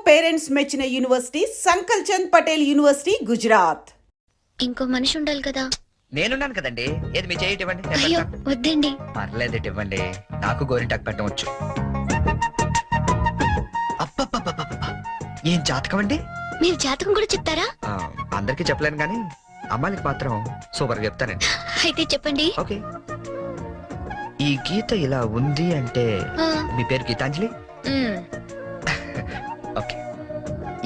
Parents మెచ్చిన university సంకల్ Chand Patel university Gujarat. ఇంకో మనిషి ఉండాలి కదా. నేనున్నాను కదండి. ఏది మీ చేయి ఇవ్వండి. అయ్యో వద్దండి. పర్లేదు ఇవ్వండి, నాకు గోరింటాకు పెట్టవచ్చు. అబ్బబ్బబ్బబ్బబ్బ, ఏం జాతకం అండి. మీరు జాతకం కూడా చెప్తారా? అందరికి చెప్పలేను కానీ అమ్మాయికి మాత్రం సూపర్ చెప్తానండి. అయితే చెప్పండి. ఓకే, ఈ గీత ఇలా ఉంది అంటే మీ పేరు గీతాంజలి. ఓకే,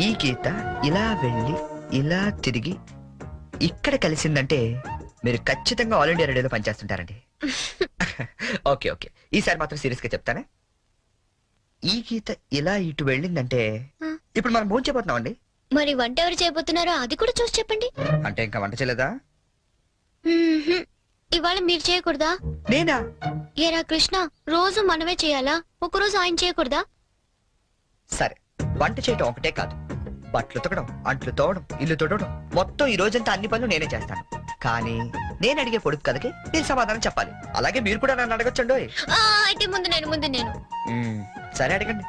ఈ గీత ఇలా వెళ్ళి ఇలా తిరిగి ఇక్కడ కలిసిందంటే మీరు ఖచ్చితంగా ఆల్ ఇండియా రేడియోలో పనిచేస్తుంటారండి. ఓకే ఓకే, ఈసారి మాత్రం సీరియస్ గా చెప్తానే. ఈ గీత ఇలా ఇటు వెళ్ళిందంటే ఇప్పుడు మనం భోజనం చేయబోతున్నాం అండి. మరి వంట ఎవరు చేయబోతున్నారో అది కూడా చూసి చెప్పండి. అంటే ఇంకా వంట చేయలేదా? ఇవాళ మీరు చేయకూడదా? నేనా? ఏరా కృష్ణ, రోజు మనమే చేయాలా? ఒకరోజు ఆయన చేయకూడదా? సరే, వంట చేయటం ఒకటే కాదు, బట్టలు ఉతకడం, అంట్లు తోవడం, ఇల్లు తొడవడం, మొత్తం ఈ రోజంతా అన్ని పనులు నేనే చేస్తాను. కానీ నేను అడిగే పొడుపు కథకి నేను సమాధానం చెప్పాలి. అలాగే మీరు కూడా నన్ను అడగొచ్చండి. అయితే ముందు నేను సరే అడగండి.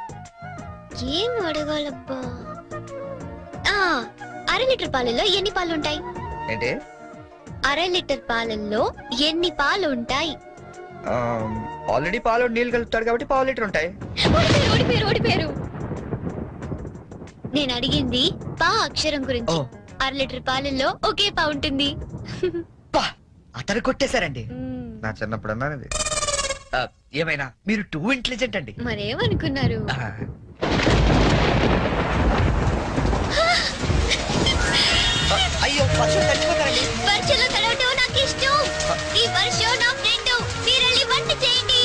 ఏం అడగాలబ్బా? 1/2 లీటర్ పాలల్లో ఎన్ని పాలు ఉంటాయి? ఏంటి? 1/2 లీటర్ పాలల్లో ఎన్ని పాలు ఉంటాయి? ఆల్రెడీ పాలు నీళ్ళు కలుపుతాడు కాబట్టి 1/2 లీటర్ ఉంటాయి. ఓడిపోయారు. నేను అడిగింది పా అక్షరం గురించి. 1/2 లీటర్ పాలల్లో ఒకే పా ఉంటుంది. అతను కొట్టేశారండి. నా చిన్నప్పుడు అన్నాను. ఏమైనా మీరు టూ ఇంటెలిజెంట్ అండి. మరేమనుకున్నారు? అయ్యో, వర్షం తడిచిపోతారండి. వర్షంలో తడవటం నాకు ఇష్టం. ఈ వర్షం నా ఫ్రెండ్. మీరు వెళ్ళి వంట చేయండి.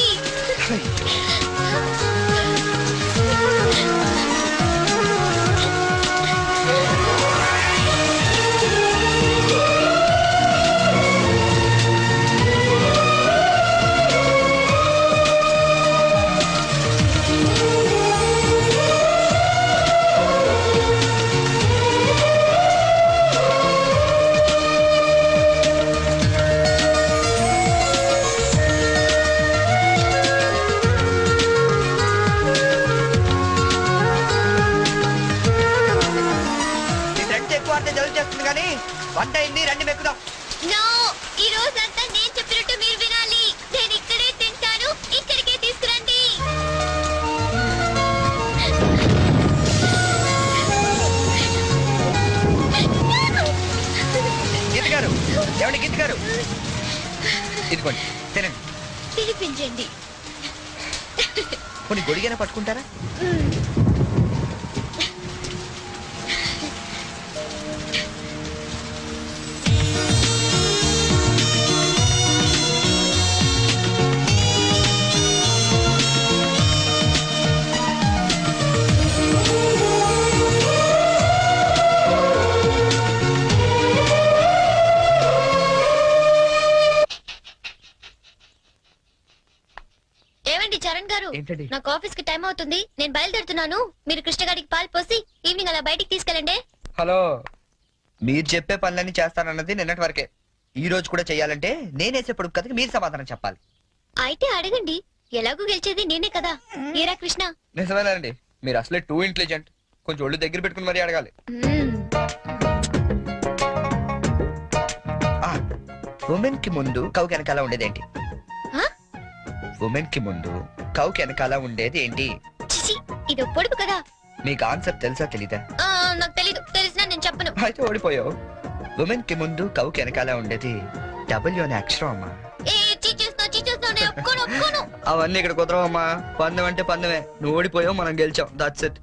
వంట అయింది, రండి మెక్కుదాం. ఈ రోజంతా నేను చెప్పినట్టు మీరు వినాలి. నేను ఇక్కడే తింటాను, ఇక్కడికే తీసుకురండి. గీత గారు, ఏమండి గీత గారు, ఇదిగోండి తినండి. తినిపించండి. కొన్ని గొడిగైనా పట్టుకుంటారా? చరణ్ గారు, నాకు ఆఫీస్ కి టైం అవుతుంది. నేను బయలుదేరుతున్నాను. మీరు కృష్ణ గారికి పాలు పోసి ఈవినింగ్ అలా బయటికి తీసుకెళ్ళండి. హలో, మీరు చెప్పే పనులన్నీ చేస్తానన్నది నిన్నటి వరకే. ఈ రోజు కూడా చెయ్యాలంటే నేనేసే పొడుపు కథకి మీరు సమాధానం చెప్పాలి. అయితే అడగండి. ఎలాగూ గెలిచేది నేనే కదా. ఏరా కృష్ణ? నిజమేనండి, మీరు అసలే టూ ఇంటెలిజెంట్. కొంచెం ఒళ్ళు దగ్గర పెట్టుకుని మరీ అడగాలి. ఉమెన్ కి ముందు కౌకి వెనకాల ఉండేదేంటి? ఉమెన్ కి ముందు కౌకి వెనకాల ఉండేది ఏంటి? ఇది పొడుపు కదా. మీకు ఆన్సర్ తెలుసా తెలీదా? నాకు తెలీదు. తెలిసినా నేను చెప్పను. అయితే ఓడిపోయావు. ఉమెన్ కి ముందు కౌకి వెనకాల ఉండేది డబ్ల్యూ అనే అక్షరం అమ్మా. అవన్నీ ఇక్కడ కుదరవమ్మా. పందెం అంటే పందెమే. నువ్వు ఓడిపోయావు, మనం గెలిచాం. That's it.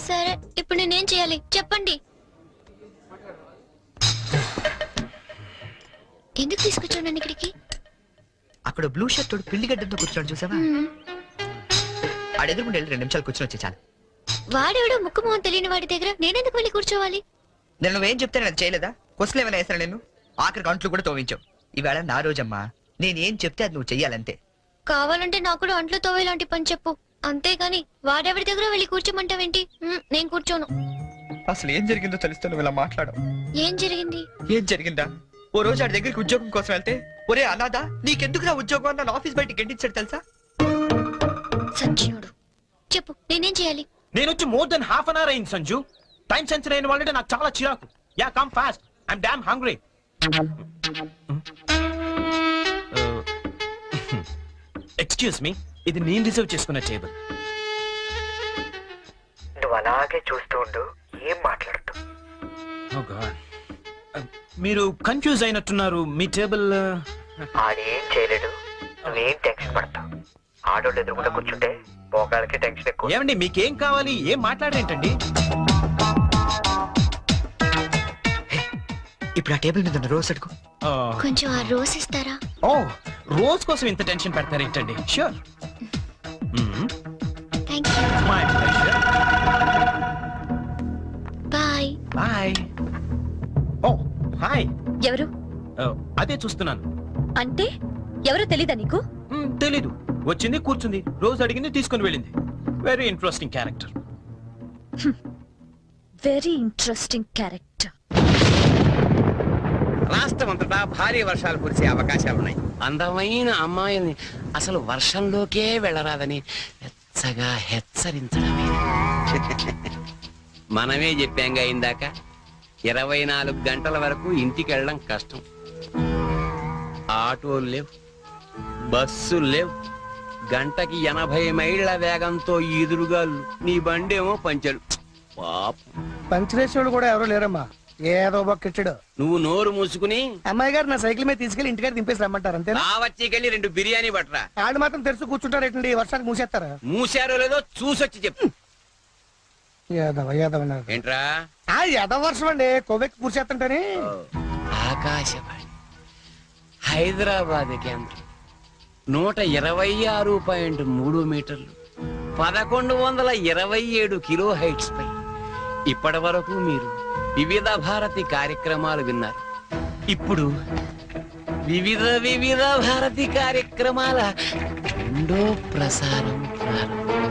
సరే, ఇప్పుడు నేనేం చేయాలి చెప్పండి. ఎందుకు తీసుకొచ్చాను ఇక్కడికి? అక్కడ బ్లూ షర్ట్ తోడు పిల్లిగడ్డంతో కూర్చోండి, చూసావా? ఆడెదురుకుంటే 2 నిమిషాలు కూర్చొని వచ్చే చాలు. వాడెవడో ముక్కు మొహం తెలియని వాడి దగ్గర నేనెందుకు వెళ్ళి కూర్చోవాలి? నేను నువ్వేం చెప్తే నేను చేయలేదా? క్వశ్చన్ ఏమైనా వేసాను నేను? ఆఖరికి అంట్లు కూడా తోవించావు. ఈవేళ నా రోజమ్మా. నేనేం చెప్తే అది నువ్వు చెయ్యాలంతే. కావాలంటే నాకు కూడా అంట్లు తోవేలాంటి పని చెప్పు. అంతేగాని వాడెవడి దగ్గర వెళ్ళి కూర్చోమంటావేంటి? నేను కూర్చోను. అసలు ఏం జరిగిందో తెలిస్తే నువ్వు ఇలా మాట్లాడవు. ఏం జరిగింది? ఏం జరిగిందా? ఓ రోజు ఆడి దగ్గరికి ఉద్యోగం కోసం వెళ్తే, ఒరే అనాథ, నీకెందుకు నా ఉద్యోగం అన్న ఆఫీస్ బయటికి గెంటించాడు తెలుసా? సంచినుడు. చెప్పు, నేనేం చేయాలి? నేను వచ్చి more than half an hour అయింది సంజు. టైం సెన్స్ అయిన వాళ్ళంటే నాకు చాలా చిరాకు. Yeah come fast, I'm damn hungry. Excuse me, ఇది నేను రిజర్వ్ చేసుకున్న టేబుల్. నువ్వు అలాగే చూస్తూ ఉండు, ఏం మాట్లాడుతూ. Oh God. మీరు కన్ఫ్యూజ్ అయినట్టున్నారు. మీ టేబుల్ ఆడేం చేయలేడు, నువ్వేం టెన్షన్ పడతావు. ఆడోళ్ళు ఎదురుకుండా కూర్చుంటే మోకాళ్ళకి టెన్షన్ ఎక్కువ. ఏమండి, మీకేం కావాలి? ఏం మాట్లాడరేంటండి? ఇప్పుడు ఆ టేబుల్ మీద ఉన్న రోజ్ అడుగు. కొంచెం ఆ రోజ్ ఇస్తారా? ఓ, రోజ్ కోసం ఇంత టెన్షన్ పెడతారేంటండి? Sure. Thank you. My pleasure. Bye. Bye. ఓ హాయ్. ఎవరు? అదే చూస్తున్నాను. అంటే ఎవరో తెలీదా నీకు? తెలీదు. వచ్చింది, కూర్చుంది, రోజు అడిగింది, తీసుకుని వెళ్ళింది. Very interesting character. Very interesting character. రాష్ట్రం అంతటా భారీ వర్షాలు కురిసే అవకాశాలున్నాయి. అందమైన అమ్మాయిల్ని అసలు వర్షంలోకే వెళ్ళరాదని వెచ్చగా హెచ్చరించడమే. మనమే చెప్పాంగా ఇందాక, 24 గంటల వరకు ఇంటికి వెళ్ళడం కష్టం. ఆటోలు లేవు, బస్సులు లేవు, గంటకి 80 మైళ్ళ వేగంతో ఎదురుగాళ్ళు, నీ బండేమో పంచరు. పాపం, పంచరేశ్వరుడు కూడా ఎవరో లేరమ్మా, ఏదో బొక్కిచ్చాడు. నువ్వు నోరు మూసుకుని అమ్మాయి గారు నా సైకిల్ మీద తీసుకెళ్లి ఇంటికాడ దింపేసి రమ్మంటారు అంతేనా? వచ్చేకెళ్ళి 2 బిర్యానీ పట్టరా. ఆడు మాత్రం తెరుచు కూర్చుంటారు ఏంటండి, వర్షానికి మూసేస్తారా? మూసారో లేదో చూసొచ్చి చెప్పు. యాదవ యాదవ ఏంట్రా? యాదవ వర్షం అండి, కొవ్వెక్కి కూర్చేస్తుంటేనే. ఆకాశవాణి హైదరాబాద్ కేంద్రం 126.3 మీటర్లు, 1127 కిలో హైట్స్ పై ఇప్పటి వరకు మీరు వివిధ భారతి కార్యక్రమాలు విన్నారు. ఇప్పుడు వివిధ భారతి కార్యక్రమాల రెండో ప్రసారం ప్రారంభం.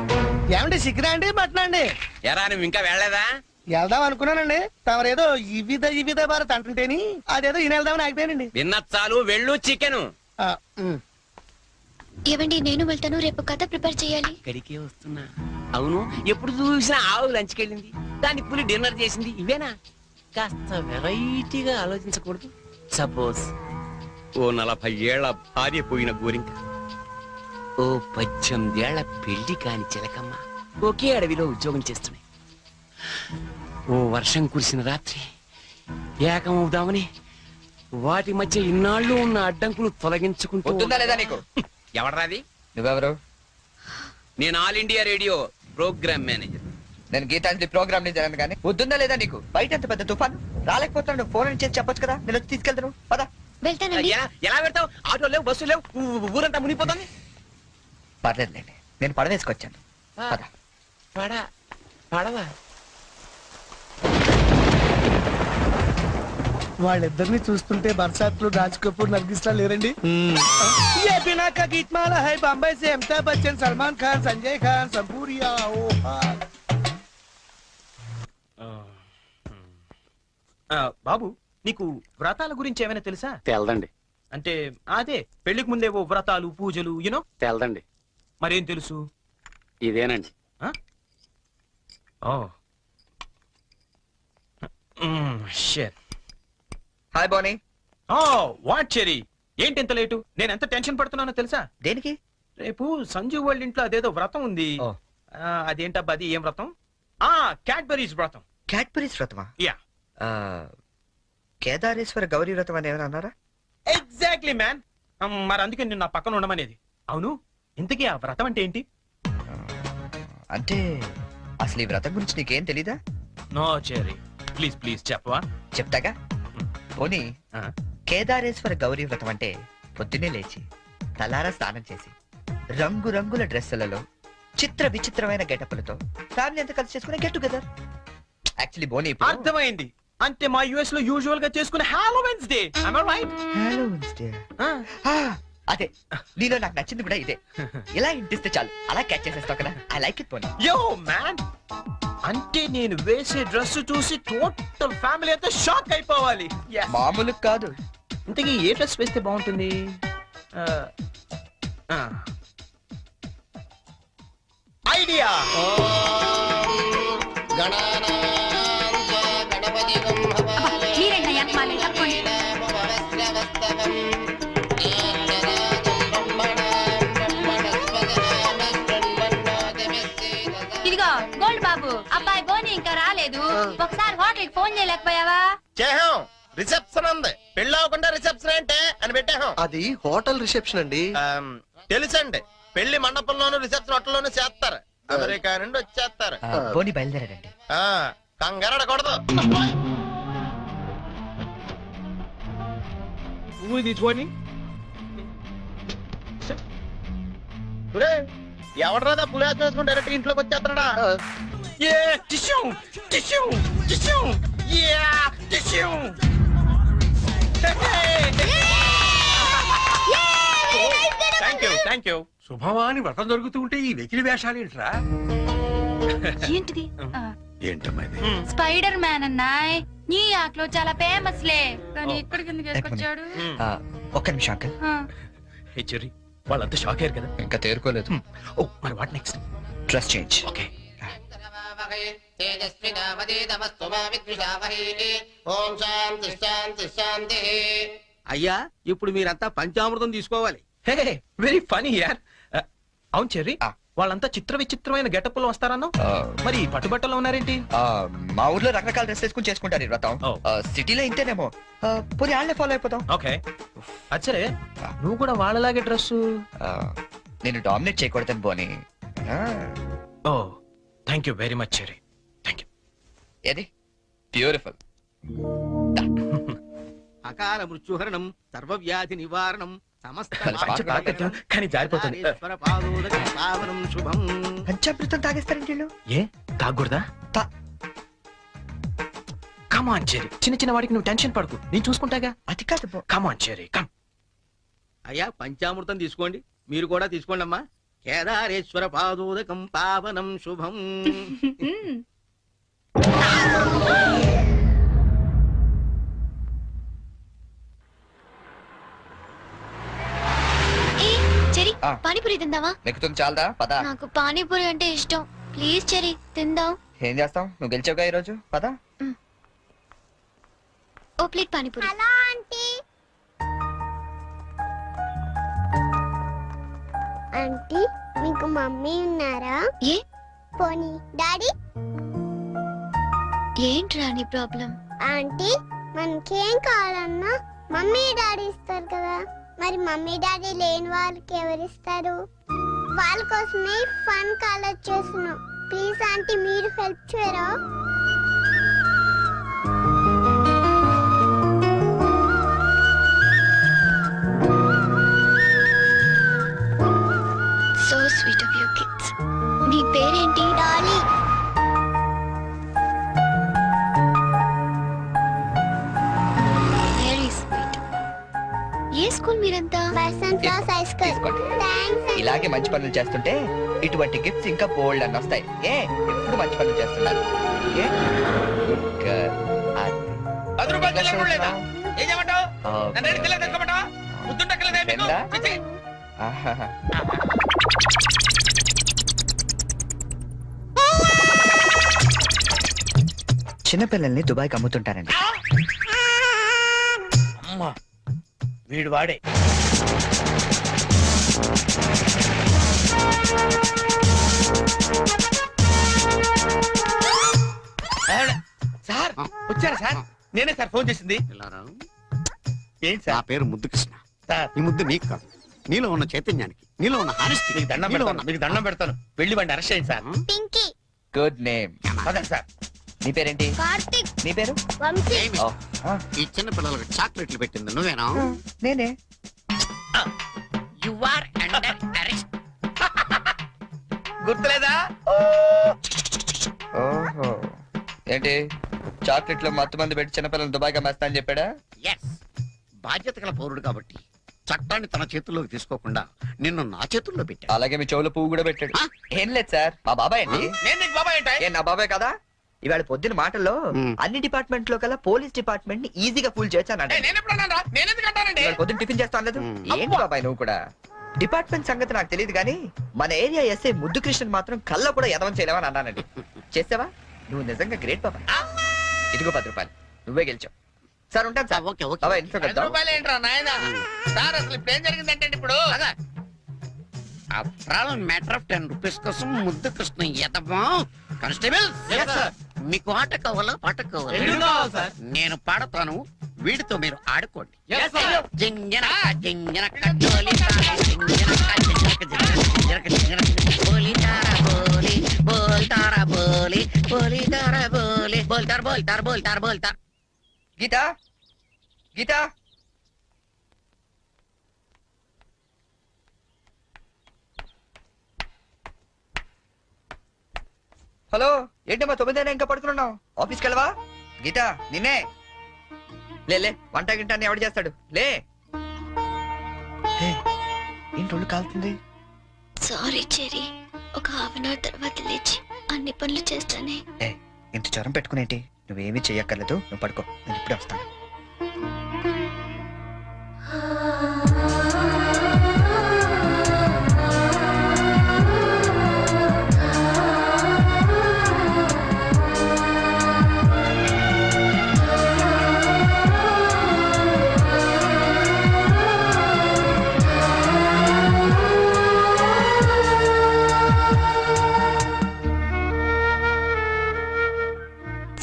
ఏమండి సిగ్గురా అండి బట్నా అండి? ఎరా, నువ్వు ఇంకా వెళ్ళలేదా? వెళ్దాం అనుకున్నానండి, తమరేదో వివిధ భారత్ అంటుంటేని అదేదో ఈయన వెళ్దామని ఆగిపోయానండి. విన్న చాలు, వెళ్ళు. చికెను ఏవండి, నేను వెళ్తాను. రేపు కథ ప్రిపేర్ చేయాలి. ఇక్కడికే వస్తున్నా. అవును, ఎప్పుడు చూసినా ఆవు లంచ్కి వెళ్ళింది, దాన్ని పులి డిన్నర్ చేసింది. ఇవేనా? కాస్త వెరైటీగా ఆలోచించకూడదు. సపోజ్ ఓ 40 ఏళ్ల భార్య పోయిన గోరింక, ఓ 18 ఏళ్ల పెళ్లి కాని చిలకమ్మ ఒకే అడవిలో ఉద్యోగం చేస్తున్నాయి. ఓ వర్షం కురిసిన రాత్రి ఏకమవుదామని వాటి మధ్య ఇన్నాళ్ళు ఉన్న అడ్డంకులు తొలగించుకుంటూ. లేదా నీకు? ఎవడరాది? నువ్వెవరు? నేను All India Radio programme manager. నేను గీతాంజలి ప్రోగ్రామ్ నుంచి జరగను కానీ వద్దుందా లేదా నీకు? బయట అంత పెద్ద తుఫాను రాలేకపోతున్నాడు, ఫోన్ చేసి చెప్పొచ్చు కదా, నేను వచ్చి తీసుకెళ్తాను. పదా. వెళ్తానండి. ఎలా పెడతావు? ఆటో లేవు, బస్సు లేవు, ఊరంతా మునిగిపోతుంది. పర్లేదులేండి, నేను పడవేసుకొచ్చాను. పదా. పడవా? వాళ్ళిద్దరిని చూస్తుంటే బర్సాత్లు, రాజ్ కపూర్, నర్గిస్లా లేరండి? ये बिना का गीतमाला है बॉम्बे से अमिताभ बच्चन, सलमान खान, संजय खान, संपूरिया। బాబు, నీకు వ్రతాల గురించి ఏమైనా తెలుసా? తెల్దండి. అంటే అదే పెళ్లికి ముందేవో వ్రతాలు, పూజలు, యూనో. తెల్దండి. మరేం తెలుసు? ఇదేనండి. హాయ్ బోనీ. వాట్ చెరీ, ఏంటి ఎంత లేటు? నేను ఎంత టెన్షన్ పడుతున్నానో తెలుసా? దేనికి? రేపు సంజు వాళ్ళ ఇంట్లో అదేదో వ్రతం ఉంది. అదేంటబ్బా, అది ఏం వ్రతం? క్యాడ్బరీస్ వ్రతం. క్యాడ్బరీస్ వ్రతమా? యా. కేదారేశ్వర గౌరీ వ్రతం అని ఏమైనా అన్నారా? Exactly man. మరి అందుకే నేను నా పక్కన ఉండమనేది. అవును, ఇంతకీ ఆ వ్రతం అంటే ఏంటి? అంటే అసలు ఈ వ్రతం గురించి నీకేం తెలీదా? నో చెరీ, ప్లీజ్ ప్లీజ్ చెప్పవా? చెప్తాగా. పోనీ, కేదారేశ్వర గౌరీ వ్రతం అంటే పొద్దున్నే లేచి తలారా స్నానం చేసి రంగురంగుల డ్రెస్సులలో చిత్ర విచిత్రమైన గెటప్పులతో ఫ్యామిలీ అంతా కలిసి చేసుకునే గెట్ టుగెదర్. యాక్చువల్లీ బోనీ, అర్థమైంది. అంటే మా యుఎస్ లో యూజువల్ గా చేసుకునే Halloweens day. am I right? Halloweens day. అదే, నీలో నాకు నచ్చింది కూడా ఇదే. ఇలా ఇంటిస్తే చాలు, అలా క్యాచ్ చేసేస్తావు కదా. ఐ లైక్ ఇట్ పోనీ. యో మ్యాన్, అంటే నేను వేసే డ్రెస్ చూసి టోటల్ ఫ్యామిలీ అంతా షాక్ అయిపోవాలి. మామూలు కాదు. ఇంతకీ ఏ డ్రెస్ వేస్తే బాగుంటుంది? ఐడియా. ఇదిగో గోల్డ్ బాబు, అబ్బాయి బోని ఇంకా రాలేదు. ఒకసారి హోటల్ కి ఫోన్ చేయలేకపోయావా? చేహాం, రిసెప్షన్ ఉంది. పెళ్ళి అవ్వకుండా రిసెప్షన్ అంటే అని పెట్టాం. అది హోటల్ రిసెప్షన్ అండి. తెలుసండి, పెళ్లి మండపంలోను రిసెప్షన్ హోటల్లోనూ చేస్తారు. అమెరికా నుండి వచ్చేస్తారు. పోనీ బయలుదేరాడండి. కంగారడకూడదు. పువ్వు తీసుకోని ఎవడరాదా పులిహార చేసుకుని డైరెక్ట్ ఇంట్లోకి వచ్చేస్తాడా? Thank you. శుభమాని వ్రతం జరుగుతూ ఉంటే ఈ వెకిలి వేషాలు ఏంట్రా? ఏంటిది? ఏంటమ్మా ఇది? Spider man అన్నాయ్. న్యూయార్క్ లో చాలా ఫేమస్ లే, కానీ ఇక్కడికి ఎందుకు వేసుకొచ్చాడు? ఒక్క నిమిషం అంకల్. హే చెర్రీ, వాళ్ళంతా షాక్ అయ్యారు కదా. ఇంకా తేరుకోలేదు. ఓ మరి what next? Dress change. Okay. అయ్యా ఇప్పుడు మీరంతా పంచామృతం తీసుకోవాలి. హే వెరీ ఫనీ యార్. అవును చెర్రీ, ఆ. వాళ్ళంతా చిత్ర విచిత్రమైన గెటప్ లో వస్తారన్నా. మరి పట్టుబట్టలో ఉన్నారేంటి? మా ఊర్లో రకరకాల డ్రెస్ వేసుకుని చేసుకుంటారు ఈ వ్రతం. ఓ. సిటీలో ఇంతేనేమో. పోనీ వాళ్ళే ఫాలో అయిపోతాం. ఓకే. అచ్చరే, నువ్వు కూడా వాళ్ళలాగే డ్రెస్. నేను డామినేట్ చేయకూడదని పోనీ. ఓ thank you very much Cherry. Thank you. ఏది బ్యూటిఫుల్. అకాల మృత్యుహరణం, సర్వవ్యాధి నివారణం, సమస్త కానీ జారిపోతుంది. పావనం శుభం. పంచామృతం తాగేస్తారండి వీళ్ళు. ఏ తాగకూడదా? కమాన్ చెర్రీ, చిన్న చిన్న వాడికి నువ్వు టెన్షన్ పడకు, నేను చూసుకుంటాగా. అది కాదు. కమాన్ చెర్రీ, కమ్. అయ్యా పంచామృతం తీసుకోండి, మీరు కూడా తీసుకోండి అమ్మా. కేదారేశ్వర పాదోదకం పావనం శుభం. ఏ చెరి, ఆ. పానీపూరి తిందావా? నెక్కుతుంది చాలదా? పద. నాకు పానీపూరి అంటే ఇష్టం. ప్లీజ్ చెరి, తిందాం. ఏం చేస్తాం, నువ్వు గెలిచావుగా ఈరోజు. పద. ఓ ప్లేట్ పానీపూరి. ఆంటీ మీకు మమ్మీ ఉన్నారా? ఏ పోనీ డాడీ? ఏంట్రా నీ ప్రాబ్లం? ఆంటీ మనకేం కావాలన్నా మమ్మీ డాడీ ఇస్తారు కదా, మరి మమ్మీ డాడీ లేని వాళ్ళకి ఎవరిస్తారు? వాళ్ళ కోసమే ఫన్ కాలేజ్ చేస్తున్నాం. ప్లీజ్ ఆంటీ మీరు హెల్ప్ చేయరా? So sweet of you kids. నీ పేరేంటి? డాలీ. Very sweet. ఏ స్కూల్ మీరంతా? Basant class high school. తీసుకోండి. థాంక్స్. ఇలాగే మంచి పనులు చేస్తుంటే ఇటువంటి గిఫ్ట్స్ ఇంకా బోల్డ్ అని వస్తాయి. ఏ ఎప్పుడు మంచి పనులు చేస్తున్నారు. ఏ? Good girl. అది. 10 రూపాయలు చెల్లెమ్మడు లేదా? ఏం చేయమంటావు? Okay. నన్ను ఏడు తెల్లగా తెచ్చుకోమంటావా? ముద్దుండక్కలేదా మీకు? రెండా? చిచ్చి. ఆహాహా. చిన్నపిల్లల్ని దుబాయ్కి అమ్ముతుంటారండి. అమ్మా వీడు వాడే. సార్ వచ్చారా సార్? నేనే సార్ ఫోన్ చేసింది. ఏంటి నా సార్? పేరు ముద్దు కృష్ణ. సార్ ఈ ముద్దు నీకు కాదు, నీలో ఉన్న చైతన్యానికి, నీలో ఉన్న హానెస్టీ. మీకు దండం పెడతాను, మీకు దండం పెడతాను. వెళ్ళి వాడిని అరెస్ట్ చేయండి సార్. పింకీ. Good name. పదండి సార్. నీ పేరేంటి? కార్తిక్. నీ పేరు? వంశీ. ఓ, ఆ, ఈ చిన్న పిల్లలకు చాక్లెట్లు పెట్టింది నువ్వేనా? నేనే. You are under arrest. గుర్తులేదా? ఓహో, ఏంటి చాక్లెట్లు మత్తు మంది పెట్టి చిన్నపిల్లలు దుబాయ్కి అమ్మేస్తా అని చెప్పాడా? ఎస్, బాధ్యత గల పౌరుడు కాబట్టి చట్టాన్ని తన చేతుల్లోకి తీసుకోకుండా నిన్ను నా చేతుల్లో పెట్టా. అలాగే మీ చెవులో పువ్వు కూడా పెట్టాడు. ఏం లేదు సార్, మా బాబాయ్ అండి. నేను నీకు బాబాయ్ ఏంటి? ఏ నా బాబాయ్ కదా. ఇవాళ పొద్దున మాటల్లో అన్ని డిపార్ట్మెంట్ లో కల్లా పోలీస్ డిపార్ట్మెంట్ ని ఈజీగా ఫుల్ చేశాను. నేను ఎప్పుడు అన్నాను రా? నేను ఎందుకు అంటానండి? ఇవాళ పొద్దున టిఫిన్ చేస్తాను లేదు. ఏంటి బాబాయ్ నువ్వు కూడా? డిపార్ట్మెంట్ సంగతి నాకు తెలియదు కానీ మన ఏరియా ఎస్ఐ ముద్దు కృష్ణ మాత్రం కళ్ళ కూడా ఎదవం చేయలేమని అన్నానండి. చేసావా? నువ్వు నిజంగా గ్రేట్ పాప. ఇదిగో 10 రూపాయలు, నువ్వే గెలిచావు. సార్ ఉంటాను సార్. ఓకే ఓకే బాబా ఇంట్లో కలుద్దాం. రూపాయలు ఏంట్రా నాయన సార్ అసలు ఇప్పుడు ఏం జరిగిందంటే ఇప్పుడు మ్యాటర్ ఆఫ్ 10 రూపీస్ కోసం ముద్దు కృష్ణ ఎదమా. కానిస్టేబుల్ మీకు ఆట కావాలా పాట కావాలా? నేను పాడతాను, వీడితో మీరు ఆడుకోండి. జింజనక జింజనక జోలితార, జింజనక జింజనక జింజనక జింజనక బోలితార బోలి బోల్తార బోలి బోలితార బోలి బోల్తార బోల్తార బోల్తార బోల్తార. గీత, గీత, హలో. ఏంటమ్మా 9 ఇంకా పడుకున్నావు? ఆఫీస్కి వెళ్ళవా? గీత నిన్నే. లే వంట గింట అని ఎవడు చేస్తాడు? లే. ఏంటి ఒళ్ళు కాలుతుంది? సారీ చెరీ, ఒక హాఫ్ అన్ అవర్ తర్వాత లేచి అన్ని పనులు చేస్తానే. ఇంత జ్వరం పెట్టుకునేంటి? నువ్వేమీ చెయ్యక్కర్లేదు, నువ్వు పడుకో, నేను ఇప్పుడే వస్తాను.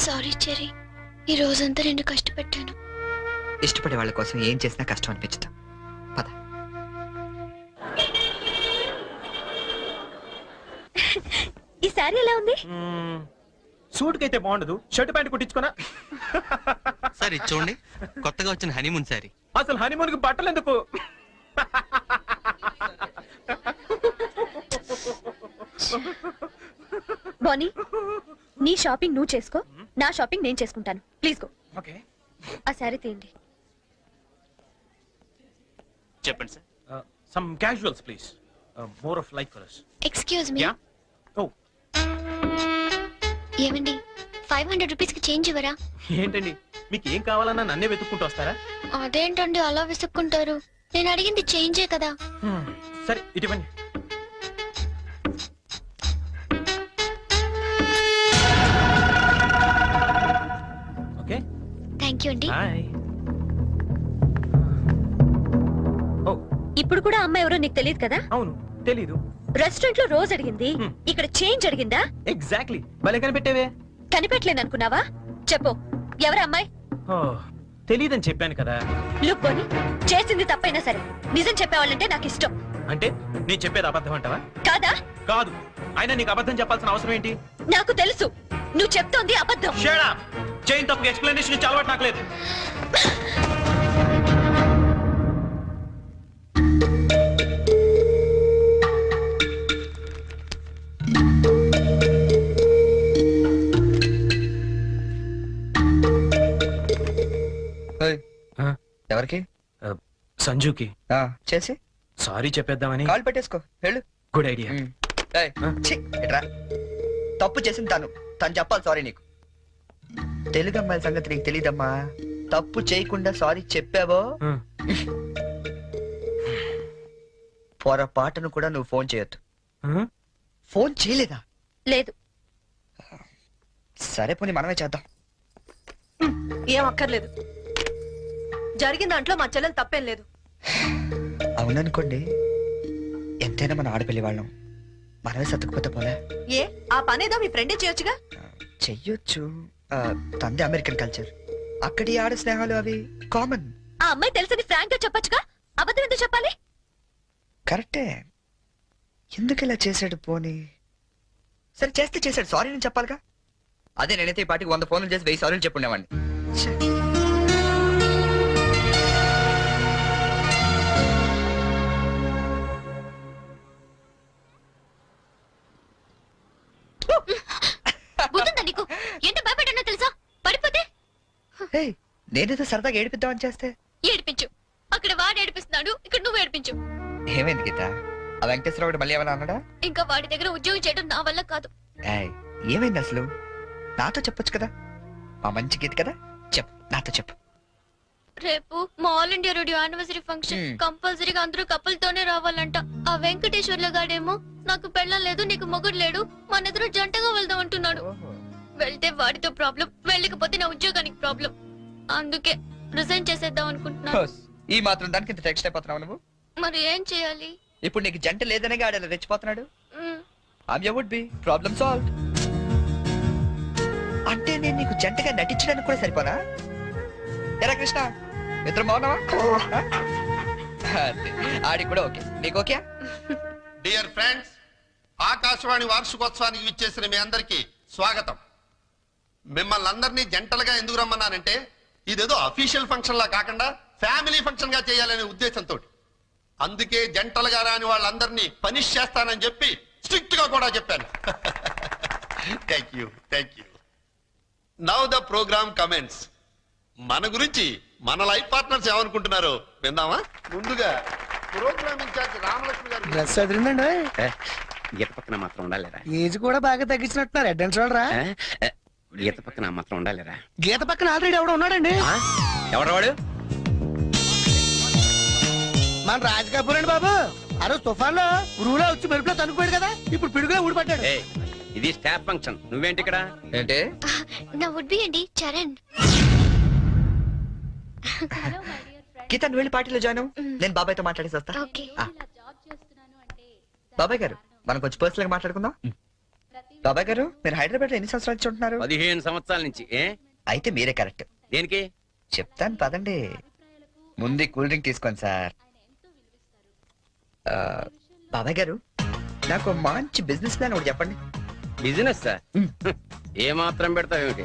సారీ చెరీ, ఈ రోజంతా నేను కష్టపెట్టాను. ఇష్టపడే వాళ్ళ కోసం ఏం చేసినా కష్టం అనిపించదు. పద. ఈ శారీ ఎలా ఉంది? సూట్ కైతే బాగుండదు, షర్ట్ ప్యాంట్ కుట్టించుకోనా? సార్ ఇది చూడండి, కొత్తగా వచ్చిన హనీమూన్ సారీ. అసలు హనీమూన్ కి బట్టలు ఎందుకు? బానీ, నీ షాపింగ్ నువ్వు చేసుకో, నా షాపింగ్ నేను చేసుకుంటాను. Please go. ఓకే, ఆ శారీ తీయండి. చెప్పండి sir. Some casuals please, more of like colours. Excuse me. Yeah. ఓ ఏమండి, 500 రూపీస్ కి చేంజ్ ఇవ్వరా? ఏంటండి, మీకు ఏం కావాలన్నా నన్నే వెతుక్కుంటూ వస్తారా? అదేంటండి అలా విసుక్కుంటారు? నేను అడిగింది చేంజే కదా. సరే ఇటువంటి. ఓకే, థ్యాంక్ యూ అండి. బాయ్. ఓ ఇప్పుడు కూడా అమ్మాయి ఎవరో నీకు తెలియదు కదా? అవును, తెలీదు. రెస్టారెంట్ లో రోజు అడిగింది, ఇక్కడ చేంజ్ అడిగిందా? ఎగ్జాక్ట్లీ, భలే కనిపెట్టేవే. కనిపెట్టలేను అనుకున్నావా? చెప్పు, ఎవరు అమ్మాయి? తెలీదని చెప్పాను కదా. లుక్ బోని, చేసింది తప్పైనా సరే నిజం చెప్పేవాళ్ళంటే నాకు ఇష్టం. అంటే నేను చెప్పేది అబద్ధం అంటావా? కాదా? కాదు, అయినా నీకు అబద్ధం చెప్పాల్సిన అవసరం ఏంటి? నాకు తెలుసు నువ్వు చెప్తోంది అబద్ధం. Shut up. చైన్ తప్ప ఎక్స్ప్లెనేషన్ ఇచ్చి అలవాటు నాకు లేదు. ఎవరికి? సంజుకి చేసి సారీ చెప్పేద్దామని. కాల్ పెట్టేసుకో, వెళ్ళు. Good idea. తప్పు చేసింది తను చెప్పాలి సారీ నీకు. తెలుగు అమ్మాయిల సంగతి నీకు తెలీదమ్మా. తప్పు చేయకుండా సారీ చెప్పావో పొరపాటును కూడా నువ్వు ఫోన్ చేయొద్దు. ఫోన్ చేయలేదా? లేదు. సరే పోనీ మనమే చేద్దాం. ఏం అక్కర్లేదు, జరిగిన దాంట్లో మా చెల్లెలు తప్పేం లేదు. అవుననుకోండి, ఎంతైనా మన ఆడపిల్లి వాళ్ళం, మనమే సర్దుకుపోతే పోలే. ఏ ఆ పనేదో మీ ఫ్రెండే చేయొచ్చుగా. చెయ్యొచ్చు, తంది అమెరికన్ కల్చర్, అక్కడి ఆడ స్నేహాలు అవి కామన్. ఆ అమ్మాయి తెలిసింది ఫ్రాంక్ గా చెప్పొచ్చుగా, అబద్ధం ఎందుకు చెప్పాలి? కరెక్టే, ఎందుకు ఇలా చేశాడు? పోనీ సరే చేస్తే చేశాడు, సారీ నేను చెప్పాలిగా. అదే నేనైతే ఈ పాటికి 100 ఫోన్లు చేసి 1000 సారీలు చెప్పుండేవాడిని. నీకు ఎంత భయపడ్డానో తెలుసా? పడిపోతే నేనేదో సరదాగా ఏడిపిద్దామని చేస్తే. ఏడిపించు, అక్కడ వాడు ఏడిపిస్తున్నాడు, ఇక్కడ నువ్వు ఏడిపించు. ఏమైంది గీత? ఆ వెంకటేశ్వరరావు మళ్ళీ ఏమైనా అన్నాడా? ఇంకా వాడి దగ్గర ఉద్యోగం చేయడం నా వల్ల కాదు. ఏమైంది అసలు? నాతో చెప్పొచ్చు కదా, మా మంచి గీత కదా, చెప్పు, నాతో చెప్పు. రేపు మా all India radio anniversary function, కంపల్సరీగా అందరూ కపుల్ తోనే రావాలంట. ఆ వెంకటేశ్వర్ల గాడేమో నాకు పెళ్ళం లేదు, నీకు మొగుడు లేడు, మన ఇద్దరు జంటగా వెళ్దాం అంటున్నాడు. వెళ్తే వాడితో ప్రాబ్లం, వెళ్ళకపోతే నా ఉద్యోగానికి ప్రాబ్లం. అందుకే రిజైన్ చేసేద్దాం అనుకుంటున్నాను. ఈ మాత్రం దానికి ఇంత టెక్స్ట్ అయిపోతున్నావు నువ్వు? మరి ఏం చేయాలి? ఇప్పుడు నీకు జంట లేదనే ఆడేలా రెచ్చిపోతున్నాడు. Hmm, I'm your would be problem solve. అంటే నేను నీకు జంటగా నటించడానికి కూడా సరిపోనా? ఎరా కృష్ణ, ఇద్దరు బాగున్నావా? ఆడి కూడా ఓకే, నీకు ఓకే? డియర్ ఫ్రెండ్స్, ఆకాశవాణి వార్షికోత్సవానికి విచ్చేసిన మీ అందరికీ స్వాగతం. మిమ్మల్ని అందరినీ జంటలుగా ఎందుకు రమ్మన్నానంటే ఇదేదో అఫీషియల్ ఫంక్షన్ లా కాకుండా ఫ్యామిలీ ఫంక్షన్ గా చేయాలనే ఉద్దేశంతో. అందుకే జంటలుగా రాని వాళ్ళందరినీ పనిష్ చేస్తానని చెప్పి స్ట్రిక్ట్ గా కూడా చెప్పాను. Thank you. Now the programme comments. మన గురించి మన లైఫ్ పార్ట్నర్స్ ఏమనుకుంటున్నారో విందామా? ముందుగా ప్రోగ్రామ్ ఇన్ఛార్జ్ రామలక్ష్మి గారు. డ్రెస్ అదిరిందండి. గీత పక్కన మాత్రం ఉండాలిరా. ఏజ్ కూడా బాగా తగ్గించినట్టున్నారు. Head and షోల్డరా? గీత పక్కన మాత్రం ఉండాలిరా. గీత పక్కన ఆల్రెడీ ఎవడో ఉన్నాడండి. ఎవడవాడు? మన రాజ్ కపూర్ అండి బాబు. ఆ రోజు తుఫాన్ లో ఉరువులో వచ్చి మెరుపులో తనుకుపోయాడు కదా, ఇప్పుడు పిడుగులో ఊడిపడ్డాడు. ఇది స్టాఫ్ ఫంక్షన్, నువ్వేంటి ఇక్కడ? ఏంటి? నా వుడ్ బి అండి చరణ్. గీత నువ్వు వెళ్ళి పార్టీలో జాయిన్ అవ్వు. నేను బాబాయ్తో మాట్లాడేసి వస్తా. ఓకే. బాబాయ్ గారు, మనం కొంచెం పర్సనల్ గా మాట్లాడుకుందాం. బాబాయ్ గారు, మీరు హైదరాబాద్ లో ఎన్ని సంవత్సరాలు నుంచి ఉంటున్నారు? 15 సంవత్సరాల నుంచి. అయితే మీరే కరెక్ట్. దేనికి? చెప్తాను పదండి. ముందు కూల్ డ్రింక్ తీసుకోండి సార్. బాబాయ్ గారు, నాకు మంచి బిజినెస్ ప్లాన్ ఒకటి చెప్పండి. Business sir? ఏ మాత్రం పెడతావు ఏమిటి?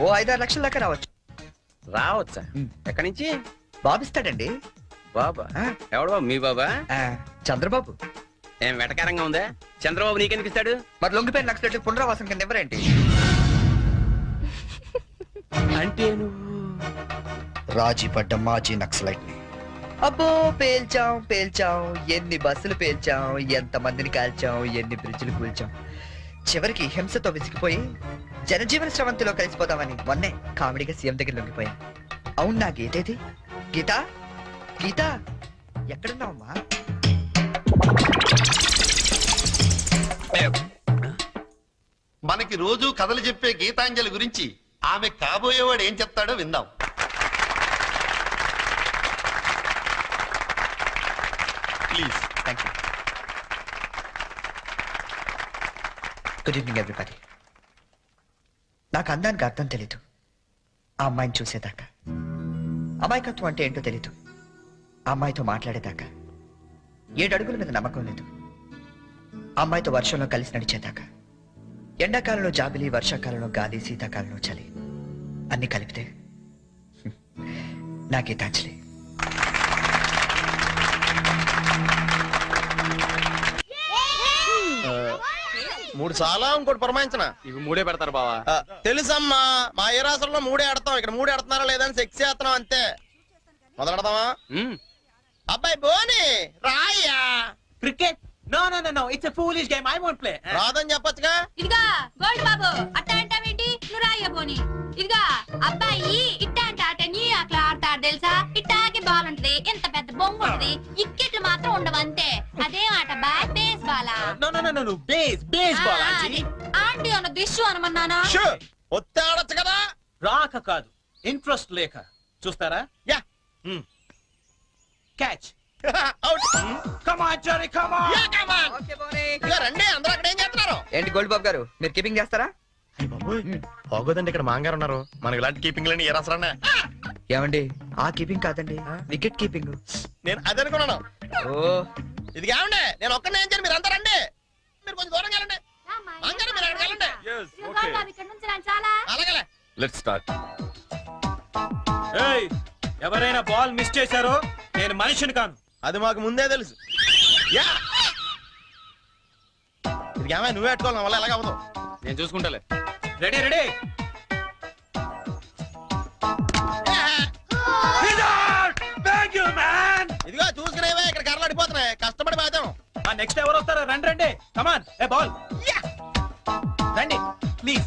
ఓ 5-6 లక్షల దాకా రావచ్చు. రావచ్చా? ఎక్కడి నుంచి? బాబు ఇస్తాడండి. బాబా? ఎవడు బాబు? మీ బాబా? చంద్రబాబు. ఏం వెటకారంగా ఉందా? చంద్రబాబు నీకెందుకు ఇస్తాడు? మరి లొంగిపోయిన నక్సలైట్లకు పునరావాసం కింద ఎవరేంటి? అంటే నువ్వు రాజీ పడ్డ మాజీ నక్సలైట్ ని. అబ్బో, పేల్చాం. ఎన్ని బస్సులు పేల్చాం, ఎంత మందిని కాల్చాం, ఎన్ని బ్రిడ్జిలు కూల్చాం. చివరికి హింసతో విసిగిపోయి జనజీవన స్రవంతిలో కలిసిపోదామని మొన్నే కామెడీగా సీఎం దగ్గర లొంగిపోయా. అవును, నా గీతేది? గీత ఎక్కడున్నావమ్మా? మనకి రోజు కథలు చెప్పే గీతాంజలి గురించి ఆమె కాబోయేవాడు ఏం చెప్తాడో విందాం. Please. Thank you. Good evening everybody. నాకు అందానికి అర్థం తెలీదు ఆ అమ్మాయిని చూసేదాకా. అమాయకత్వం అంటే ఏంటో తెలీదు ఆ అమ్మాయితో మాట్లాడేదాకా. 7 అడుగుల మీద నమ్మకం లేదు ఆ అమ్మాయితో వర్షంలో కలిసి నడిచేదాకా. ఎండాకాలంలో జాబిలి, వర్షాకాలంలో గాలి, శీతాకాలంలో చలి, అన్ని కలిపితే నా గీతాంజలి. మూడు చాలా ఇంకోటి పురమాయించిన. ఇవి 3 పెడతారు బావా. తెలుసమ్మా, మా ఏ రాష్ట్రంలో 3 ఆడతాం, ఇక్కడ 3 ఆడుతున్నారా లేదని సెక్స్ చేస్తున్నాం అంతే. మొదలెడదామా? అబ్బాయి బోని రాయ్యా. Cricket? No, it's a foolish game, I won't play. రాదని చెప్పొచ్చుగా. ఇదిగా గోల్డ్ బాబు, అట్ట అంటావేంటి? నువ్వు రాయ్య పోని. ఇదిగా అబ్బాయి ఇట్ట అంటే ఆట నీ అట్లా ఆడతాడు తెలుసా? ఇట్టాకి బాల్ ఉంటది, ఎంత పెద్ద బొంగు ఉంటది, ఇక్కెట్లు మాత్రం ఉండవు అంతే. అదేం ఆట బా? బేస్ బాలా? No, baseball aunty. Aunty అన్న దిష్యు అనమన్నానా? ఒత్తి ఆడొచ్చు కదా. రాక కాదు, ఇంట్రెస్ట్ లేక. చూస్తారా? Yeah. Catch. Out. Come on Jerry, come on. Yeah, come on. రండి, అందరూ అక్కడ ఏం చేస్తున్నారు? ఏంటి గోల్డ్ బాబు గారు, మీరు కీపింగ్ చేస్తారా? బాగోదండి, ఇక్కడ మాంగారు ఉన్నారు. మనకి ఇలాంటి కీపింగ్ లేని ఏ రాసరా? ఏమండి, ఆ కీపింగ్ కాదండి, వికెట్ కీపింగ్. నేను అది అనుకున్నాను. ఓ, ఇది కావండి, నేను ఒక్కనే ఏం చేయను, మీరు అందరూ రండి. మీరు కొంచెం దూరం వెళ్ళండి. మాంగారు మీరు అక్కడికి వెళ్ళండి. ఇక్కడ నుంచి రాని చాలా అలాగే. Let's start. ఏయ్, ఎవరైనా బాల్ మిస్ చేశారో నేను మనిషిని కాను. అది మాకు ముందే తెలుసు. యా. ఇది ఏమైనా నువ్వే పెట్టుకోవాలి, నా వల్ల ఎలాగ అవ్వదు. నేను చూసుకుంటాలే. రెడీ. ఇదిగో చూసుకునేవే, ఇక్కడ కర్రలు అడిపోతున్నాయి, కష్టపడి బాధ్యం. నెక్స్ట్ ఎవరు వస్తారో? రండి. కమాన్, ఏ బాల్ రండి please.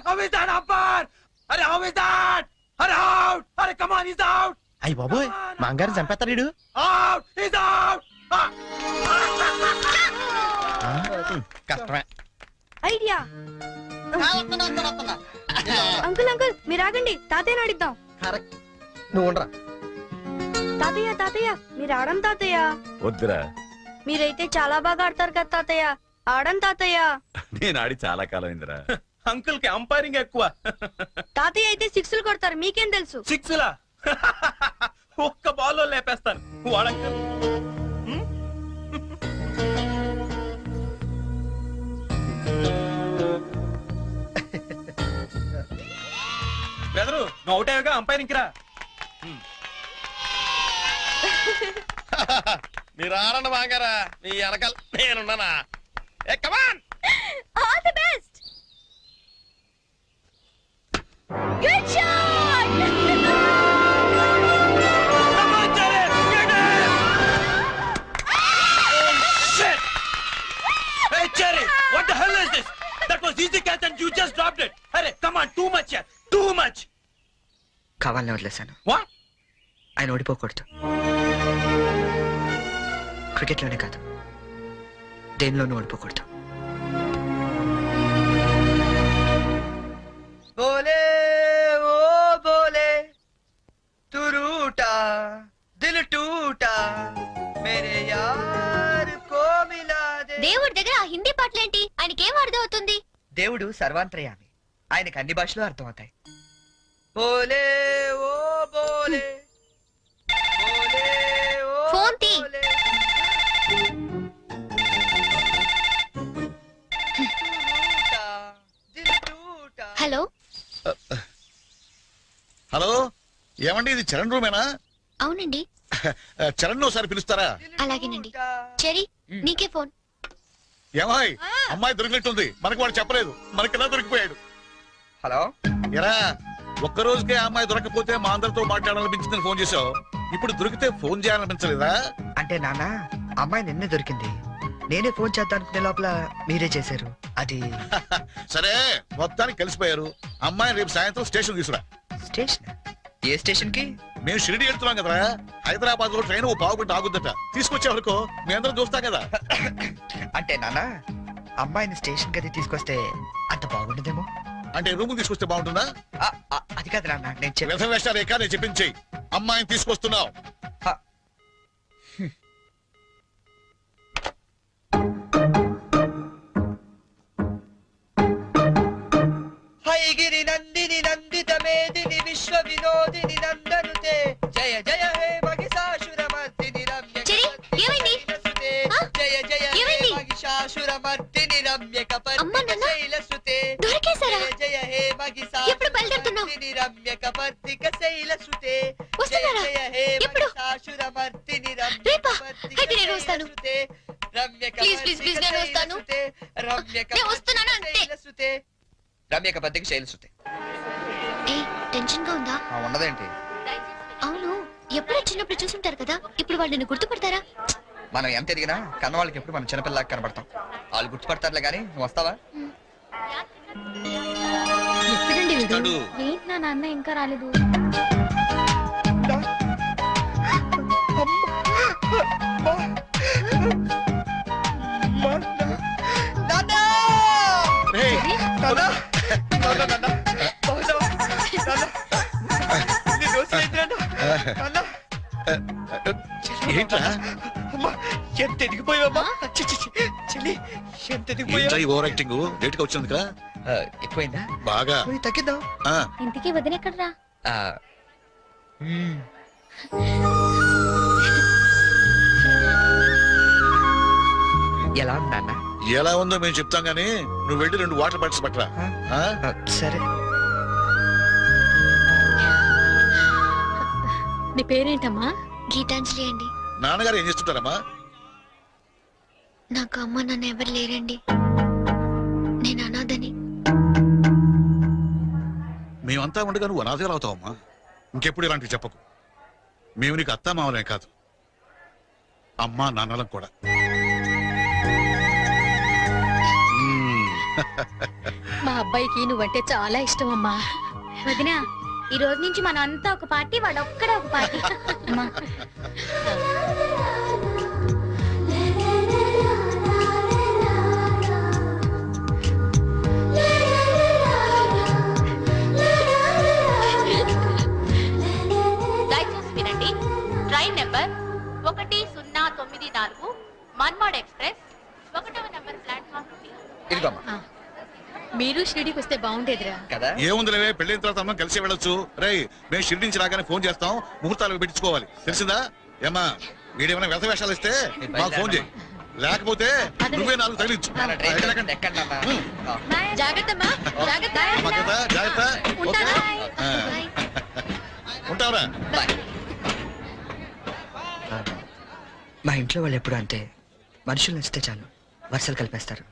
How is that, Ampar? How is that? Out! Come on, he's out! అయ్యి బాబోయ్ మాంగారు చంపేస్తాడు వీడు. Out! He's out! కష్టమే. ఐడియా. అంకుల్ అంకుల్ మీరు ఆగండి, తాతయ్యని అడిద్దాం. కరెక్ట్, నువ్వు ఉండరా. తాతయ్య తాతయ్య మీరు ఆడం తాతయ్య. వద్దురా, మీరైతే చాలా బాగా ఆడతారు కదా తాతయ్య, ఆడం తాతయ్య. నేను ఆడి చాలా కాలం అయిందిరా. అంకుల్ కి అంపైరింగ్ ఎక్కువ. తాతయ్య అయితే సిక్స్లు కొడతారు, మీకేం తెలుసు? సిక్స్లా? ఒక్క బాల్ లో లేపేస్తాను వాడంకల్. బెదరు నువ్వు అవుటేగా అంపైరింగ్ రా. మీరు ఆడండి బాగారా, మీ వెనకాల నేనున్నానా. ఏ come on, all the best. Good shot. Hey Cherry, what the hell is this? That was easy catch and you just dropped it. Hey, come on, too much here, too much. కావాలని వదిలేశాను. What? ఆయన ఓడిపోకూడదు. క్రికెట్లోనే కాదు, దేనిలోనూ ఓడిపోకూడదు. బోలే ఓ బోలే తు రూటా దిల్ టూటా మేరే యార్ కో మిలా they. దేవుడి దగ్గర ఆ హిందీ పాటలేంటి? ఆయనకేం అర్థం అవుతుంది? దేవుడు సర్వాంతర్యామి, ఆయనకు అన్ని భాషలు అర్థమవుతాయి. బోలే ఓ బోలే బోలే ఓ ఫోన్ తీ. బోలే. హలో హలో, ఏమండి ఇది చరణ్ రూమేనా? అవునండి. చరణ్ ఒకసారి పిలుస్తారా? అలాగేనండి. చెరీ నీకే ఫోన్. ఏమాయ్, అమ్మాయి దొరికినట్టుంది, మనకు వాడు చెప్పలేదు, మనకెలా దొరికిపోయాడు? హలో, ఎరా ఒక్క రోజుకే ఆ అమ్మాయి దొరకపోతే మా అందరితో మాట్లాడాలనిపించిందని ఫోన్ చేసావు, ఇప్పుడు దొరికితే ఫోన్ చేయాలనిపించలేదా? అంటే నాన్న, అమ్మాయి నిన్నే దొరికింది, నేనే ఫోన్ చేద్దాం అనుకునే లోపల మీరే చేశారు. అది సరే, మొత్తానికి కలిసిపోయారు. అమ్మాయిని రేపు సాయంత్రం స్టేషన్ తీసుకురా. స్టేషన్? ఏ స్టేషన్ కి? మేము షిరిడి వెళ్తున్నాం కదరా, హైదరాబాద్ లో ట్రైన్ ఓ పావుగంట ఆగుద్దట, తీసుకొచ్చే వరకు మీ అందరం చూస్తాం కదా. అంటే నాన్న, అమ్మాయిని స్టేషన్ కి తీసుకొస్తే అంత బాగుండదేమో. అంటే రూమ్ తీసుకొస్తే బాగుంటుందా? అది కాదు నాన్న, నేను వ్యర్థం వేషాలు ఏకా, నేను చెప్పించేయి. అమ్మాయిని తీసుకొస్తున్నావు. హైగిరి నందిని నందిత మేదిని విశ్వ వినోదిని నందనుతే జయ జయ హే మహిషాసురమర్దిని రమ్య చెరీ ఏమైంది? జయ జయ హే ఏమైంది? మహిషాసురమర్దిని రమ్య కపర్దిక శైలసుతే. దొరికేశారా? జయ జయ హే ఎప్పుడు బయలుదేరుతున్నావు? మహిషాసురమర్దిని రమ్య కపర్దిక శైలసుతే. వస్తున్నారా? జయ జయ హే ఎప్పుడు? మహిషాసురమర్దిని రమ్య రేపా? కపర్దిక అయితే నేను వస్తాను. శైలసుతే. రమ్య ప్లీజ్ ప్లీజ్ ప్లీజ్ నేను వస్తాను. కపర్దిక రమ్య నేను వస్తున్నాను అంతే. శైలసుతే. రమ్యక పద్ధతికి శైలిస్తుంది. ఏ టెన్షన్ గా ఉందా? ఉన్నదేంటి? అవును, ఎప్పుడో చిన్నప్పుడు చూసుంటారు కదా, ఇప్పుడు వాళ్ళు నిన్ను గుర్తుపడతారా? మనం ఎంత ఎదిగినా కన్న వాళ్ళకి ఎప్పుడు మనం చిన్నపిల్లలాగా కనబడతాం. వాళ్ళు గుర్తుపడతారులే కానీ, నువ్వు వస్తావా? ఎప్పుడండి వీడు? ఏంటి నా నాన్న ఇంకా రాలేదు? ఏంట్రా ఎంత ఎదిగిపోయావమ్మా చెల్లి, ఎంత ఎదిగిపోయావు. ఓవర్ యాక్టింగ్ లేట్ గా వచ్చింది కదా, ఎక్కువైందా? బాగా తగ్గిద్దాం. ఇంటికి వదినెక్కడరా? ఎలా ఉన్నా? ఎలా ఉందో మేము చెప్తాం గానీ నువ్వు వెళ్ళి 2 వాటర్ బాటిల్స్ పట్టరా. సరే. నీ పేరేంటమ్మా? గీతాంజలి అండి. నాన్నగారు ఏం చేస్తుంటారమ్మా? నాకు అమ్మ నాన్న ఎవరు లేరండి, నేను అనాథని. మేమంతా ఉండగా నువ్వు అనాథగా అవుతావమ్మా. ఇంకెప్పుడు ఇలాంటివి చెప్పకు. మేము నీకు అత్తా మామలే కాదు, అమ్మా నాన్నలం కూడా. మా అబ్బాయికి నువ్వంటే చాలా ఇష్టం అమ్మా. వదినా ఈ రోజు నుంచి మనం అంతా ఒక పార్టీ, వాడు ఒక్కడే ఒక పార్టీ. అమ్మా. దయచేసి వినండి. ట్రైన్ నెంబర్ 1094 మన్మాడ్ ఎక్స్ప్రెస్ 1వ నెంబర్ ప్లాట్ఫామ్ నుండి. ఇదిగోమ్మా. మీరు షిరిడీకి వస్తే బాగుండేదిరా కదా ఏముందిలేవే పెళ్ళైన తర్వాత మనం కలిసి వెళ్ళొచ్చు. రేయ్ మేము షిరిడి నుంచి రాగానే ఫోన్ చేస్తాం, ముహూర్తాలు పెట్టించుకోవాలి, తెలిసిందా? ఏమ్మా వీడేమైనా వ్యర్థ వేషాలు ఇస్తే మాకు ఫోన్ చేయి, లేకపోతే నువ్వే 4 తగిలించు. జాగ్రత్తమ్మా, జాగ్రత్త. జాగ్రత్త. ఉంటావరా? మా ఇంట్లో వాళ్ళు ఎప్పుడు అంతే, మనుషులు నచ్చితే చాలు వరుసలు కలిపేస్తారు.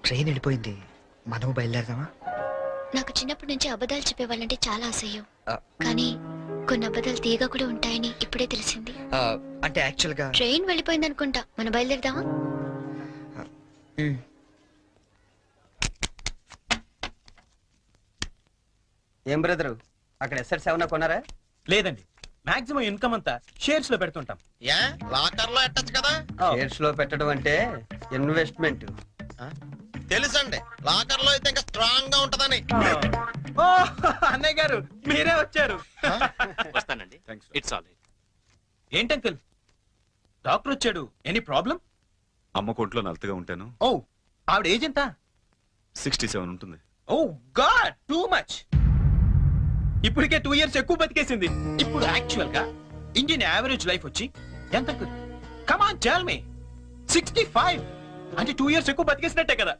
ట్రైన్ వెళ్ళిపోయింది, మనము బయలుదేరదామా? నాకు చిన్నప్పటి నుంచి అబద్ధాలు చెప్పేవాళ్ళంటే చాలా అసహ్యం, కానీ కొన్ని అబద్ధాలు తీయగా కూడా ఉంటాయని ఇప్పుడే తెలిసింది. అంటే యాక్చువల్ గా ట్రైన్ వెళ్ళిపోయింది అనుకుంటా, మనం బయలుదేరదామా? ఏం బ్రదరు, అక్కడ ఎస్ఎస్ ఏమన్నా కొన్నారా? లేదండి, మాక్సిమం ఇన్కమ్ అంతా షేర్స్ లో పెడుతుంటాం. లాకర్ లో ఎట్టచ్చు కదా. షేర్స్ లో పెట్టడం అంటే ఇన్వెస్ట్మెంట్. తెలుసండి, లాకర్ లో అయితే ఇంకా స్ట్రాంగ్ గా ఉంటదని. ఓ అన్నయ్య గారు మీరే వచ్చారు. వస్తానండి. It's all right. ఏంటంకుల్ డాక్టర్ వచ్చాడు, ఎనీ ప్రాబ్లం? అమ్మ కొట్లో నలతగా ఉంటాను. ఓ ఆవిడ ఏజ్ ఎంత? 67 ఉంటుంది. ఓ గాడ్, టూ మచ్. ఇప్పటికే 2 years ఎక్కువ బతికేసింది. ఇప్పుడు యాక్చువల్ గా ఇండియన్ యావరేజ్ లైఫ్ వచ్చి ఎంత? Come on tell me. 65 అంటే 2 years ఎక్కువ బతికేసినట్టే కదా.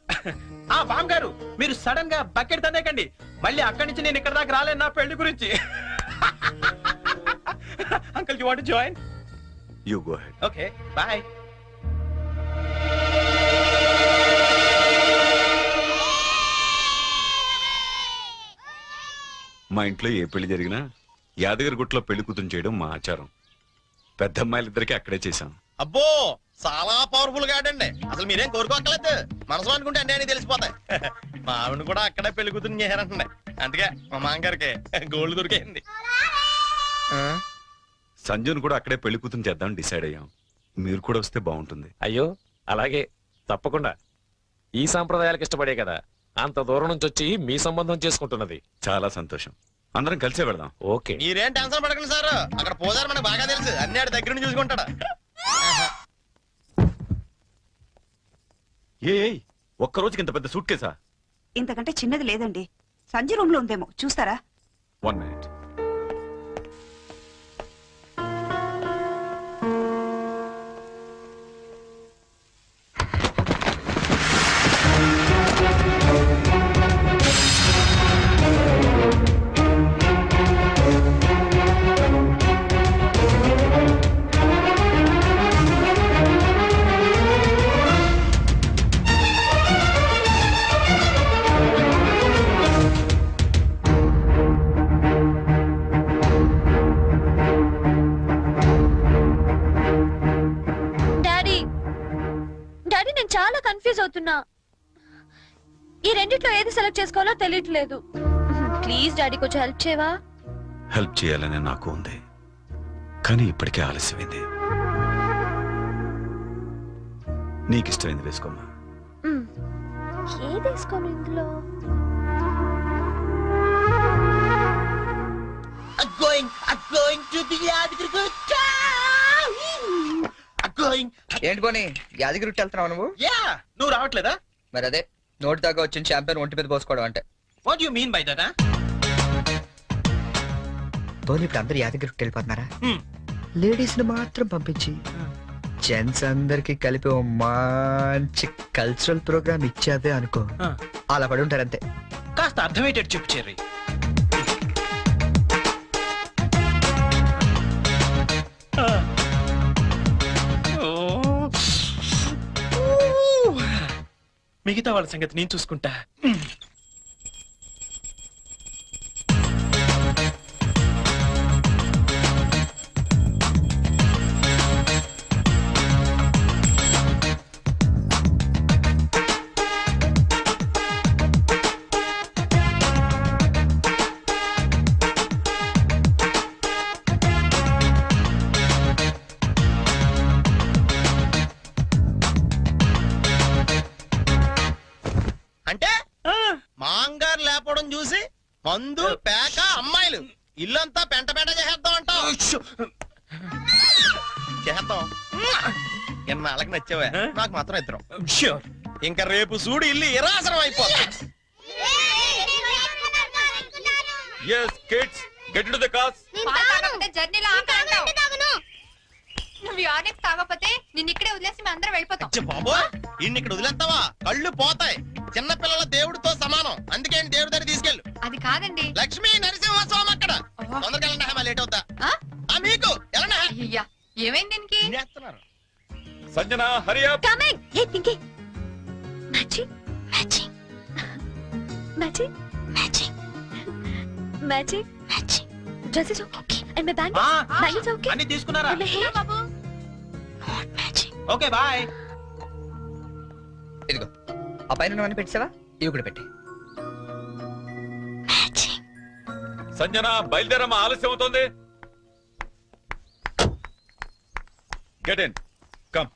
ఆ బామ్ గారు మీరు సడన్ గా బకెట్ తందేకండి, మళ్ళీ అక్కడి నుంచి నేను ఇక్కడ దాకా రాలేను నా పెళ్లి గురించి. Uncle you want to join? You go head. Okay bye. మా ఇంట్లో ఏ పెళ్లి జరిగినా యాదగిరి గుట్లో పెళ్లి కూతురు చేయడం మా ఆచారం. పెద్ద అమ్మాయిలిద్దరికి అక్కడే చేశాం. అబ్బో చాలా పవర్ఫుల్ గాడండి. అసలు మీరేం కోరుకోక్కర్లేదు, మనసు అనుకుంటే అన్నీ అని తెలిసిపోతాయి. మా ఆవిడ కూడా అక్కడే పెళ్లి కూతురు చేశారంటండి, అందుకే మా మామగారికి గోల్డ్ దొరికింది. సంజును కూడా అక్కడే పెళ్లి కూతురు చేద్దాం డిసైడ్ అయ్యాం. మీరు కూడా వస్తే బాగుంటుంది. అయ్యో అలాగే, తప్పకుండా. ఈ సాంప్రదాయాలకు ఇష్టపడే కదా అంత దూరం నుంచి వచ్చి మీ సంబంధం చేసుకుంటున్నది. చాలా సంతోషం, అందరం కలిసే వెళదాం. ఓకే, మీరేం టెన్షన్ పడకండి సార్, అక్కడ పోదారు మనకు బాగా తెలుసు, అన్ని ఆడి దగ్గర నుంచి చూసుకుంటాడు. ఒక్క రోజుకి ఇంత పెద్ద సూట్ కేసా? ఇంతకంటే చిన్నది లేదండి, సంజయ్ రూమ్ లో ఉందేమో, చూస్తారా? 1 minute. చాలా కన్ఫ్యూజ్ అవుతున్నా. ఈ రెండిట్లో ఏది సెలెక్ట్ చేసుకోవాలో తెలియట్లేదు. ప్లీజ్ డాడీ కొంచెం హెల్ప్ చేయవా? హెల్ప్ చేయాలని నాకు ఉంది, కానీ ఇప్పటికే ఆలస్యమైంది. నీకు ఇష్టమైంది వేసుకోమ్మా. ఏది వేసుకోను ఇందులో? ఏంటి పోనీ యాదగిరి వెళ్తున్నావు నువ్వు? నువ్వు రావట్లేదా? మరి అదే నోటి దాకా వచ్చిన చాంపియన్ ఒంటి మీద పోసుకోవడం అంటే. What you mean by that? పోనీ ఇప్పుడు అందరు యాదగిరి వెళ్ళిపోతున్నారా? లేడీస్ ని మాత్రం పంపించి జెంట్స్ అందరికి కలిపి ఓ మంచి కల్చరల్ ప్రోగ్రామ్ ఇచ్చావే అనుకో, అలా పడి ఉంటారంతే. కాస్త అర్థమయ్యేటట్టు చెప్పు చెర్రీ. మిగతా వాళ్ళ సంగతి నేను చూసుకుంటా. మందు పేక అమ్మాయిలు ఇల్లంతా పెంట పెంట చేసేద్దాం అంటావు. చేద్దాం. ఎన్నాళ్ళకి నచ్చావా? నాకు మాత్రం ఇద్దరం. ఇంకా రేపు చూడు ఇల్లు ఇరాసనం అయిపోతా. Yes, kids, get into the cars. జర్నీలో నువ్వు ఆర్డెక్స్ తాగకపోతే నిన్ను ఇక్కడే వదిలేసి మేము అందరం వెళ్ళిపోతాం. బాబో ఇన్ని ఇక్కడ వదిలేస్తావా? కళ్ళు పోతాయి. చిన్న పిల్లల దేవుడితో సమానం. అందుకే దేవుడి దగ్గర తీసుకెళ్ళు. అది కాదండి. లక్ష్మీ నరసింహస్వామి అక్కడ. తొందరగా వెళ్ళండి. లేట్ అవుతా మీకు అయ్యా ఏమైంది దీనికి? Sanjana, hurry up. Coming. Hey Pinky. Matching matching matching matching matching matching. Dress is okay and my band is okay. అన్ని తీసుకున్నారా? బాబు నాట్ మ్యాచింగ్. Okay bye. ఇదిగో ఆ పైన పెట్టావా? ఇవి కూడా పెట్టి. సంజన, బయలుదేరమ్మా, ఆలస్యం అవుతోంది. Get in, come.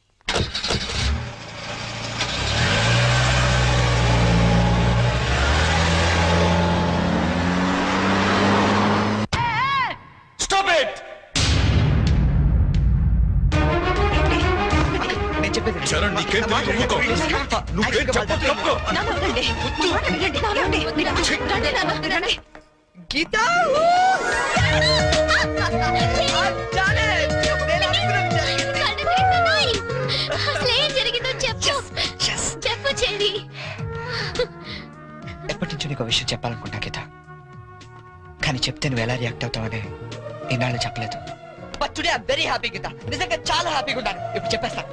Stop it. నేను చెప్పేది చరణ్, నీకేం తెలియదు, ఊరుకో. నువ్వేం చెప్పొద్దు, తప్పుకో. గీత చెప్పు చెల్లి. ఎప్పటి నుంచో నీకు విషయం చెప్పాలనుకుంటా గీత, కానీ చెప్తే నువ్వు ఎలా రియాక్ట్ అవుతావని ఈనాళ్ళు చెప్పలేదు. But today I am very happy Geeta. నిజంగా చాలా హ్యాపీగా ఉన్నాను. ఇప్పుడు చెప్పేస్తా.